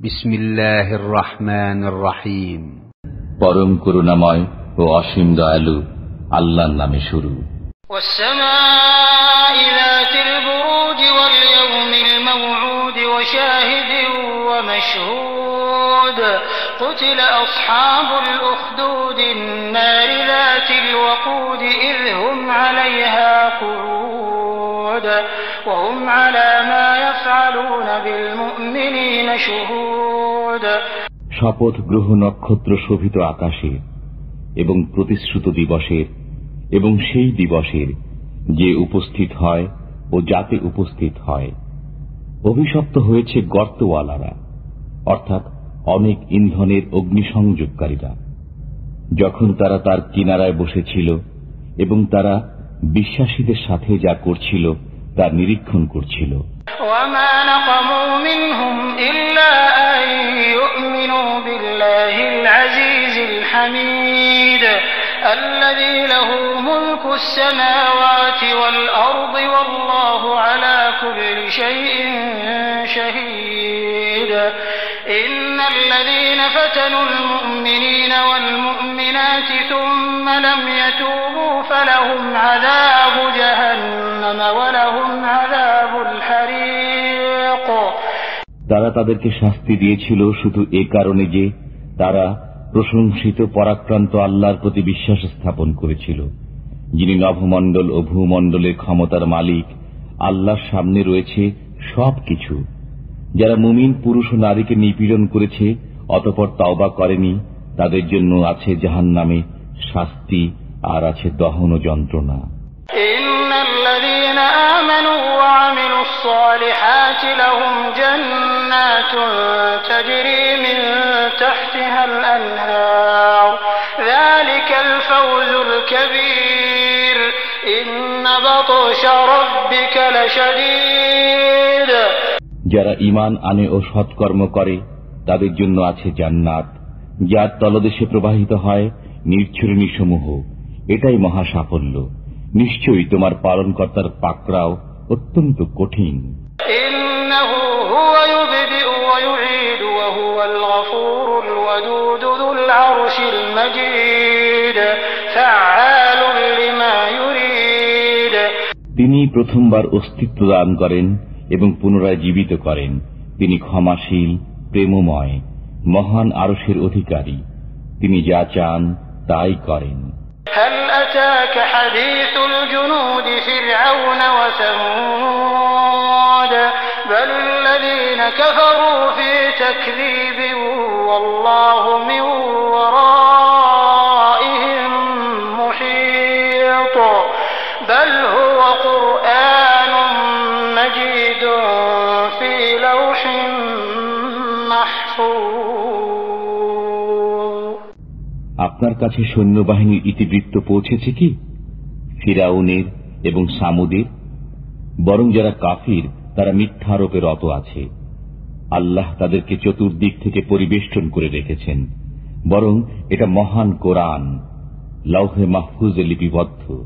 বিসমিল্লাহির রহমানির রহিম। পরম করুণাময় ও অসীম দয়ালু আল্লাহর নামে শুরু। والسماء ذات البروج واليوم الموعود وشاهد ومشهود قتل أصحاب الأخدود النار ذات الوقود إذ هم عليها قعود وهم على ما يفعلون بالمؤمنين شهود। শপথ গ্রহ নক্ষত্র শোভিত আকাশে এবং প্রতিশ্রুত দিবসের এবং সেই দিবসের যে উপস্থিত হয় ও যাতে উপস্থিত হয়। অভিশপ্ত হয়েছে গর্তওয়ালারা, অর্থাৎ অনেক ইন্ধনের অগ্নিসংযোগকারীরা, যখন তারা তার কিনারায় বসেছিল এবং তারা বিশ্বাসীদের সাথে যা করছিল তা নিরীক্ষণ করছিল। وما نقموا منهم إلا أن يؤمنوا بالله العزيز الحميد الذي له ملك السماوات والأرض والله على كل شيء شهيد إن الذين فتنوا المؤمنين والمؤمنات ثم لم يتوبوا فلهم عذاب جهنم ولهم عذاب الحريق। তারা তাদেরকে শাস্তি দিয়েছিল শুধু এ কারণে যে তারা প্রশংসিত পরাক্রান্ত আল্লাহর প্রতি বিশ্বাস স্থাপন করেছিল, যিনি নভমণ্ডল ও ভূমণ্ডলের ক্ষমতার মালিক। আল্লাহর সামনে রয়েছে সবকিছু। যারা মুমিন পুরুষ ও নারীকে নিপীড়ন করেছে অতঃপর তওবা করেনি, তাদের জন্য আছে জাহান্নামে শাস্তি আর আছে দহন ও যন্ত্রণা। ইন্নাল্লাযীনা আমানু ওয়া আমিলুস সালিহাতি লাহুম জান্নাতুন তাজরি মিন তাহতিহাল আনহার যালিকাল ফাওজুল কাবীর ইন্না বাতশা রাব্বিকা লাশাদীদ। যারা ঈমান আনে ও সৎকর্ম করে তাদের জন্য আছে জান্নাত, যার তলদেশে প্রবাহিত হয় নির্ঝরণীসমূহ। এটাই মহা সাফল্য। নিশ্চয়ই তোমার পালনকর্তার পাকড়াও অত্যন্ত কঠিন। ইন্নাহু হুয়া ইউবদিউ ওয়া ইউঈদু ওয়া হুয়াল গফুরুল ওয়াদুদ যুল আরশিল মাজিদ ফাআলুল লিমা ইউরিদ। তিনি প্রথমবার অস্তিত্ব দান করেন এবং পুনরায় জীবিত করেন। তিনি ক্ষমাশীল, প্রেমময়, মহান আরশের অধিকারী। তিনি যা চান তাই করেন। هل أتاك حديث الجنود فرعون وثمود بل الذين كفروا في تكذيب والله من ورائهم محيط بل هو قرآن مجيد في لوح محفوظ। আপনার কাছে সৈন্যবাহিনীর ইতিবৃত্ত পৌঁছেছে কি ফিরাউনের এবং সামুদের? বরং যারা কাফির তারা মিথ্যারোপে রত আছে। আল্লাহ তাদেরকে চতুর্দিক থেকে পরিবেষ্টন করে রেখেছেন। বরং এটা মহান কোরআন, লৌহে মাহফুজে লিপিবদ্ধ।